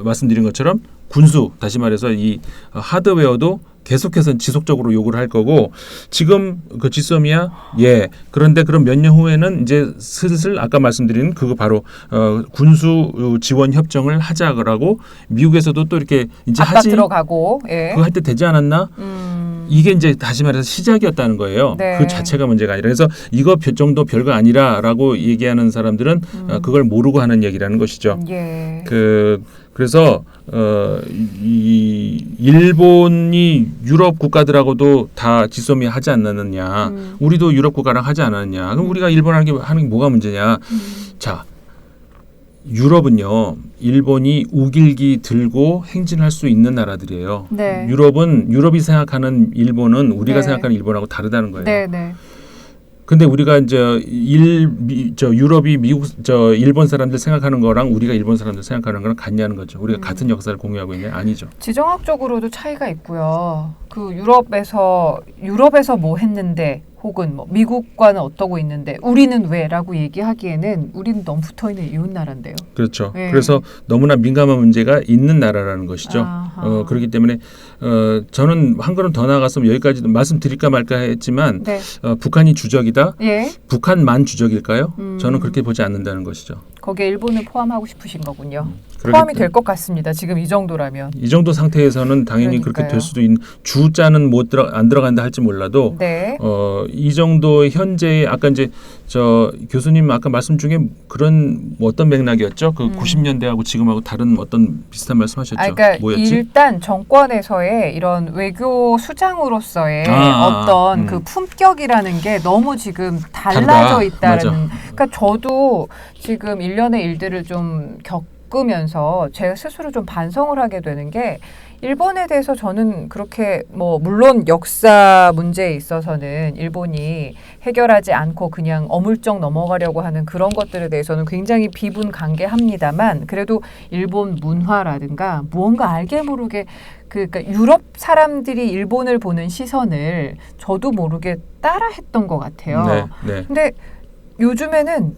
말씀드린 것처럼 군수 다시 말해서 이 하드웨어도 계속해서 지속적으로 요구를 할 거고 지금 그 지소미아 그런데 그럼 몇 년 후에는 이제 슬슬 아까 말씀드린 그거 바로 군수 지원 협정을 하자라고 미국에서도 또 이렇게 이제 압박 하지 들어가고 그거 할 때 되지 않았나? 이게 이제 다시 말해서 시작이었다는 거예요. 네. 그 자체가 문제가 아니라 그래서 이거 정도 별거 아니라라고 얘기하는 사람들은 그걸 모르고 하는 얘기라는 것이죠. 예. 그래서 이 일본이 유럽 국가들하고도 다 지소미 하지 않았느냐, 우리도 유럽 국가랑 하지 않았느냐, 그럼 우리가 일본하는 게 뭐가 문제냐? 자, 유럽은요, 일본이 우길기 들고 행진할 수 있는 나라들이에요. 네. 유럽이 생각하는 일본은 우리가 네. 생각하는 일본하고 다르다는 거예요. 네, 네. 근데 우리가 이제 유럽이 일본 사람들 생각하는 거랑 우리가 일본 사람들 생각하는 거랑 같냐는 거죠. 우리가 같은 역사를 공유하고 있냐? 아니죠. 지정학적으로도 차이가 있고요. 그 유럽에서 뭐 했는데 혹은 뭐 미국과는 어떠고 있는데 우리는 왜라고 얘기하기에는 우리는 너무 붙어 있는 이웃 나라인데요. 그렇죠. 네. 그래서 너무나 민감한 문제가 있는 나라라는 것이죠. 그렇기 때문에 저는 한 걸음 더 나아갔으면 여기까지도 말씀드릴까 말까 했지만 네. 북한이 주적이다. 예. 북한만 주적일까요? 저는 그렇게 보지 않는다는 것이죠. 거기에 일본을 포함하고 싶으신 거군요. 그러기 포함이 때문에 될 것 같습니다. 지금 이 정도라면. 이 정도 상태에서는 당연히 그렇게 그러니까요. 될 수도 있는 주자는 안 들어간다 할지 몰라도 네. 이 정도 현재의 아까 이제 저 교수님 아까 말씀 중에 그런 뭐 어떤 맥락이었죠? 그 90년대하고 지금하고 다른 어떤 비슷한 말씀하셨죠? 그러니까 뭐였지? 일단 정권에서의 이런 외교 수장으로서의 어떤 그 품격이라는 게 너무 지금 달라져 다르다. 있다는. 그러니까 저도 지금 일련의 일들을 좀 겪으면서 제가 스스로 좀 반성을 하게 되는 게 일본에 대해서 저는 그렇게 뭐 물론 역사 문제에 있어서는 일본이 해결하지 않고 그냥 어물쩍 넘어가려고 하는 그런 것들에 대해서는 굉장히 비분간개합니다만 그래도 일본 문화라든가 무언가 알게 모르게 그러니까 유럽 사람들이 일본을 보는 시선을 저도 모르게 따라했던 것 같아요. 네. 근데 요즘에는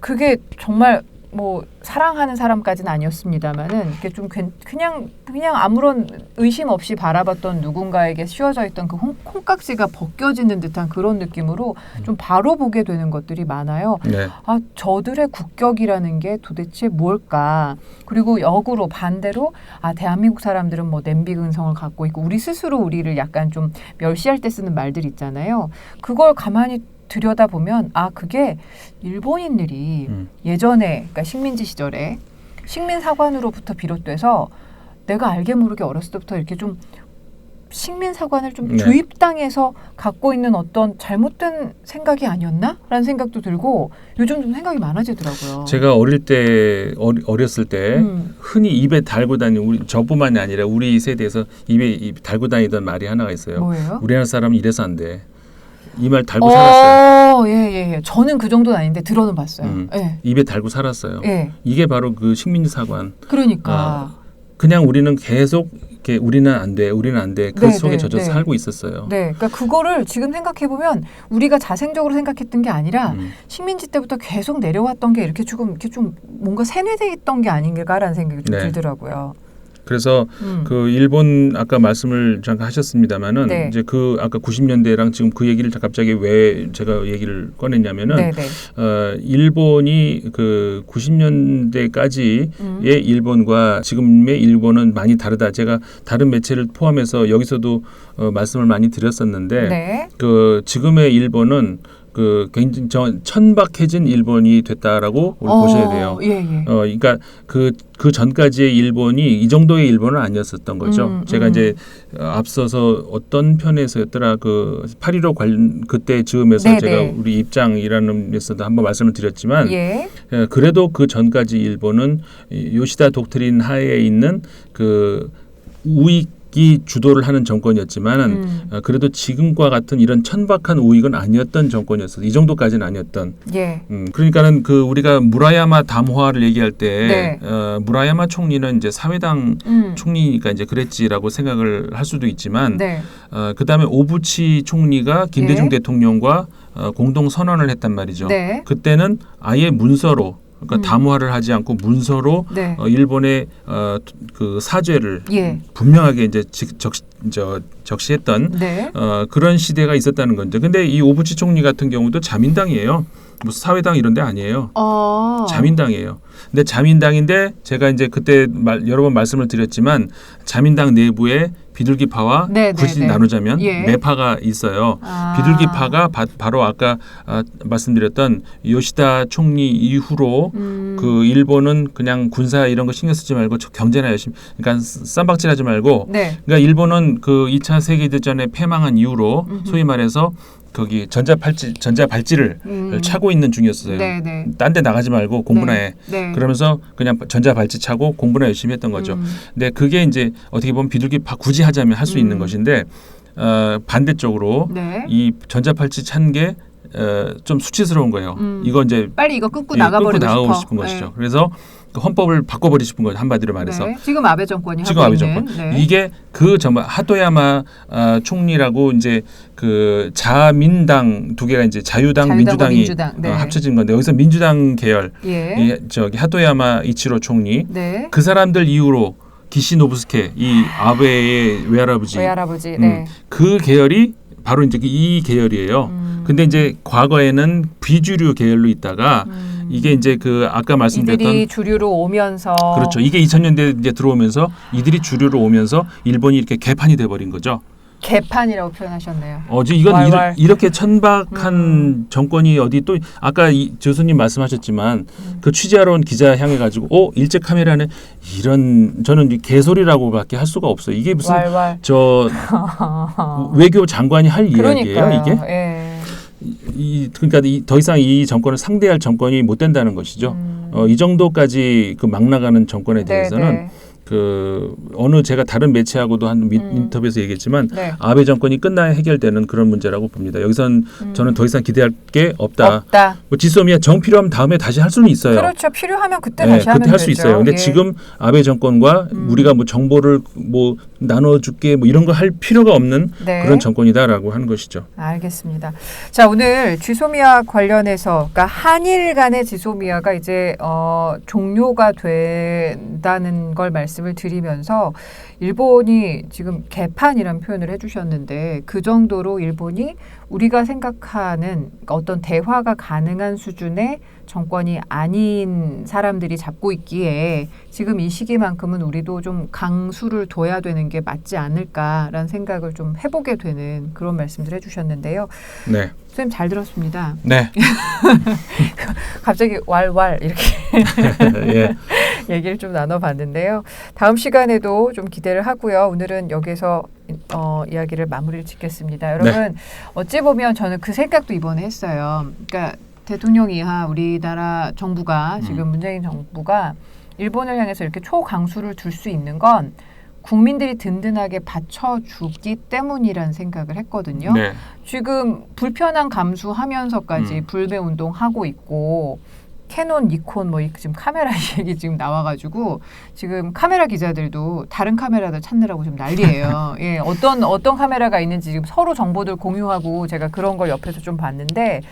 그게 정말 뭐 사랑하는 사람까지는 아니었습니다만은 이게 좀 그냥 아무런 의심 없이 바라봤던 누군가에게 씌워져 있던 그 콩깍지가 벗겨지는 듯한 그런 느낌으로 좀 바로 보게 되는 것들이 많아요. 네. 아, 저들의 국격이라는 게 도대체 뭘까? 그리고 역으로 반대로 대한민국 사람들은 뭐 냄비 근성을 갖고 있고 우리 스스로 우리를 약간 좀 멸시할 때 쓰는 말들 있잖아요. 그걸 가만히 들여다보면 그게 일본인들이 예전에 그러니까 식민지 시절에 식민사관으로부터 비롯돼서 내가 알게 모르게 어렸을 때부터 이렇게 좀 식민사관을 좀 주입당해서 갖고 있는 어떤 잘못된 생각이 아니었나? 라는 생각도 들고 요즘 좀 생각이 많아지더라고요. 제가 어렸을 때 흔히 입에 달고 다니는 저뿐만이 아니라 우리 세대에서 입에 달고 다니던 말이 하나가 있어요. 뭐예요? 우리나라 사람은 이래서 안 돼. 이 말 달고 살았어요. 예. 저는 그 정도는 아닌데 들어는 봤어요. 예. 입에 달고 살았어요. 예. 이게 바로 그 식민지 사관. 그러니까. 그냥 우리는 계속 이렇게 우리는 안 돼, 우리는 안 돼. 그 네, 속에 네, 젖어서 네. 살고 있었어요. 네, 그러니까 그거를 지금 생각해 보면 우리가 자생적으로 생각했던 게 아니라 음. 식민지 때부터 계속 내려왔던 게 이렇게 좀 뭔가 세뇌돼 있던 게 아닌가라는 생각이 좀 네. 들더라고요. 그래서 그 일본 아까 말씀을 잠깐 하셨습니다마는 네. 이제 그 아까 90년대랑 지금 그 얘기를 갑자기 왜 제가 얘기를 꺼냈냐면은 네, 네. 일본이 그 90년대까지의 일본과 지금의 일본은 많이 다르다. 제가 다른 매체를 포함해서 여기서도 말씀을 많이 드렸었는데 네. 그 지금의 일본은 그 굉장히 천박해진 일본이 됐다라고 우리 보셔야 돼요. 예, 예. 그러니까 그 전까지의 일본이 이 정도의 일본은 아니었었던 거죠. 제가 이제 앞서서 어떤 편에서였더라 그 8.15 그때 즈음에서 네, 제가 네. 우리 입장이라는 데서도 한번 말씀을 드렸지만 예. 그래도 그 전까지 일본은 이 요시다 독트린 하에 있는 그 우익이 주도를 하는 정권이었지만은 그래도 지금과 같은 이런 천박한 우익은 아니었던 정권이었어요. 이 정도까지는 아니었던. 예. 그러니까는 그 우리가 무라야마 담화를 얘기할 때 네. 무라야마 총리는 이제 사회당 총리니까 이제 그랬지라고 생각을 할 수도 있지만 네. 그다음에 오부치 총리가 김대중 예. 대통령과 공동 선언을 했단 말이죠. 네. 그때는 아예 문서로 그러니까 담화를 하지 않고 문서로 네. 일본의 그 사죄를 예. 분명하게 이제 적시했던 네. 그런 시대가 있었다는 건데, 근데 이 오부치 총리 같은 경우도 자민당이에요. 무슨 사회당 이런 데 아니에요. 자민당이에요. 근데 자민당인데 제가 이제 그때 여러 번 말씀을 드렸지만 자민당 내부에 비둘기파와 네, 굳이 네, 네. 나누자면 예. 매파가 있어요. 비둘기파가 바로 아까 말씀드렸던 요시다 총리 이후로 그 일본은 그냥 군사 이런 거 신경 쓰지 말고 경제나 열심히, 그러니까 쌈박질하지 말고, 네. 그러니까 일본은 그 2차 세계대전에 패망한 이후로 소위 말해서 거기 전자발찌를 차고 있는 중이었어요. 네, 네. 딴 데 나가지 말고 공부나 해. 네. 그러면서 그냥 전자발찌 차고 공부나 열심히 했던 거죠. 근데 그게 이제 어떻게 보면 비둘기파 굳이 하자면 할 수 있는 것인데 반대쪽으로 네. 이 전자발찌 찬 게 좀 수치스러운 거예요. 이거 이제 빨리 이거 끊고 끊고 나가버리고 나가고 싶어. 싶은 것이죠. 그래서 그 헌법을 바꿔버리고 싶은 거죠. 한마디로 말해서. 네. 지금 아베 정권이 지금 하고 아베 있는. 정권. 네. 이게 그 정말 하토야마 총리라고 이제 그 자민당 두 개가 이제 자유당 민주당이 민주당. 네. 합쳐진 건데, 여기서 민주당 계열 예. 저기 하토야마 이치로 총리, 네. 그 사람들 이후로 기시 노부스케, 이 아베의 외할아버지, 외할아버지. 네. 그 계열이 바로 이제 이 계열이에요. 근데 이제 과거에는 비주류 계열로 있다가 이게 이제 그 아까 말씀드렸던 이들이 주류로 오면서 그렇죠. 이게 2000년대 이제 들어오면서 이들이 주류로 오면서 일본이 이렇게 개판이 돼 버린 거죠. 개판이라고 표현하셨네요. 이건 왈왈. 이렇게 천박한 정권이 어디 또 아까 교수님 말씀하셨지만 그 취재하러 온 기자 향해 가지고 일제 카메라는 이런, 저는 개소리라고밖에 할 수가 없어요. 이게 무슨 왈왈. 저 외교 장관이 할 이야기예요, 그러니까요. 이게? 예. 그러니까 더 이상 이 정권을 상대할 정권이 못 된다는 것이죠. 이 정도까지 그 막 나가는 정권에 대해서는 네. 그 어느 제가 다른 매체하고도 한 인터뷰에서 얘기했지만 네. 아베 정권이 끝나야 해결되는 그런 문제라고 봅니다. 여기선 저는 더 이상 기대할 게 없다. 뭐 지소미아 정 필요하면 다음에 다시 할 수는 있어요. 그렇죠. 필요하면 그때 다시 하면 그때 할 수 되죠. 있어요. 근데 예. 지금 아베 정권과 우리가 뭐 정보를 뭐 나눠줄게 뭐 이런 거 할 필요가 없는 네. 그런 정권이다라고 하는 것이죠. 알겠습니다. 자, 오늘 지소미아 관련해서, 그러니까 한일 간의 지소미아가 이제 종료가 된다는 걸 말씀을 드리면서 일본이 지금 개판이라는 표현을 해주셨는데, 그 정도로 일본이 우리가 생각하는 어떤 대화가 가능한 수준의 정권이 아닌 사람들이 잡고 있기에 지금 이 시기만큼은 우리도 좀 강수를 둬야 되는 게 맞지 않을까라는 생각을 좀 해보게 되는 그런 말씀들 해주셨는데요. 네. 선생님 잘 들었습니다. 네. 갑자기 왈왈 이렇게 예. 얘기를 좀 나눠봤는데요. 다음 시간에도 좀 기대를 하고요. 오늘은 여기서 이야기를 마무리를 짓겠습니다. 여러분, 네. 어찌 보면 저는 그 생각도 이번에 했어요. 그러니까 대통령 이하 우리나라 정부가 지금 문재인 정부가 일본을 향해서 이렇게 초강수를 둘 수 있는 건 국민들이 든든하게 받쳐주기 때문이라는 생각을 했거든요. 네. 지금 불편한 감수하면서까지 불매운동 하고 있고 캐논, 니콘 뭐 지금 카메라 얘기 지금 나와가지고 지금 카메라 기자들도 다른 카메라들 찾느라고 좀 난리예요. 예, 어떤 카메라가 있는지 지금 서로 정보들 공유하고 제가 그런 걸 옆에서 좀 봤는데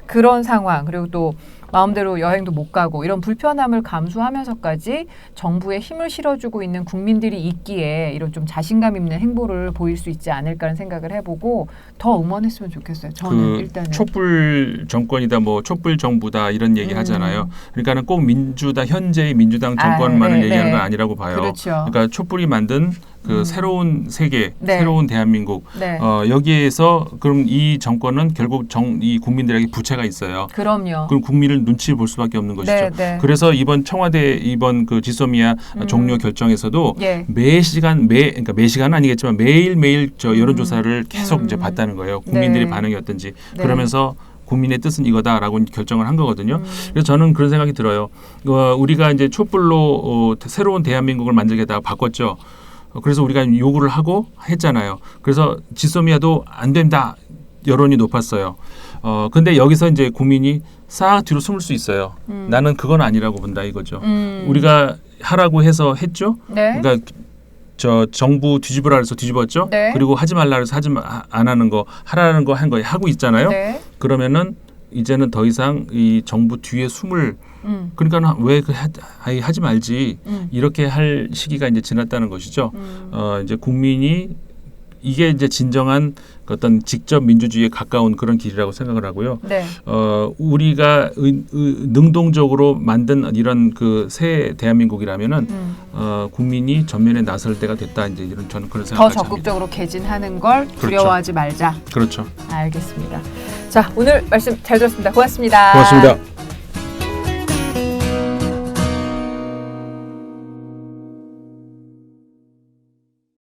그런 상황 그리고 또 마음대로 여행도 못 가고 이런 불편함을 감수하면서까지 정부에 힘을 실어주고 있는 국민들이 있기에 이런 좀 자신감 있는 행보를 보일 수 있지 않을까라는 생각을 해보고 더 응원했으면 좋겠어요. 저는 일단은 촛불 정권이다, 뭐 촛불 정부다 이런 얘기 하잖아요. 그러니까는 꼭 현재의 민주당 정권만을 얘기하는 건 아니라고 봐요. 그렇죠. 그러니까 촛불이 만든 그 새로운 세계, 네. 새로운 대한민국 네. 여기에서 그럼 이 정권은 결국 이 국민들에게 부채가 있어요. 그럼요. 그럼 국민을 눈치를 볼 수밖에 없는 것이죠. 네, 네. 그래서 이번 청와대 이번 그 지소미아 종료 결정에서도 예. 매 시간은 아니겠지만 매일 저 여론조사를 계속 이제 봤다는 거예요. 국민들의 네. 반응이 어떤지. 네. 그러면서 국민의 뜻은 이거다라고 결정을 한 거거든요. 그래서 저는 그런 생각이 들어요. 우리가 이제 촛불로 새로운 대한민국을 만들겠다고 바꿨죠. 그래서 우리가 요구를 하고 했잖아요. 그래서 지소미아도 안 된다. 여론이 높았어요. 근데 여기서 이제 국민이 싹 뒤로 숨을 수 있어요. 나는 그건 아니라고 본다 이거죠. 우리가 하라고 해서 했죠. 네. 그러니까 저 정부 뒤집으라 해서 뒤집었죠. 네. 그리고 하지 말라 해서 안 하는 거 하라는 거 한 거 하고 있잖아요. 네. 그러면은 이제는 더 이상 이 정부 뒤에 숨을 그러니까 왜 하지 말지 이렇게 할 시기가 이제 지났다는 것이죠. 이제 국민이 이게 이제 진정한 어떤 직접 민주주의에 가까운 그런 길이라고 생각을 하고요. 네. 우리가 능동적으로 만든 이런 그 새 대한민국이라면은 국민이 전면에 나설 때가 됐다 이제 이런 저는 그런 더 생각을 적극적으로 개진하는 걸 두려워하지 말자. 그렇죠. 알겠습니다. 자, 오늘 말씀 잘 들었습니다. 고맙습니다. 고맙습니다.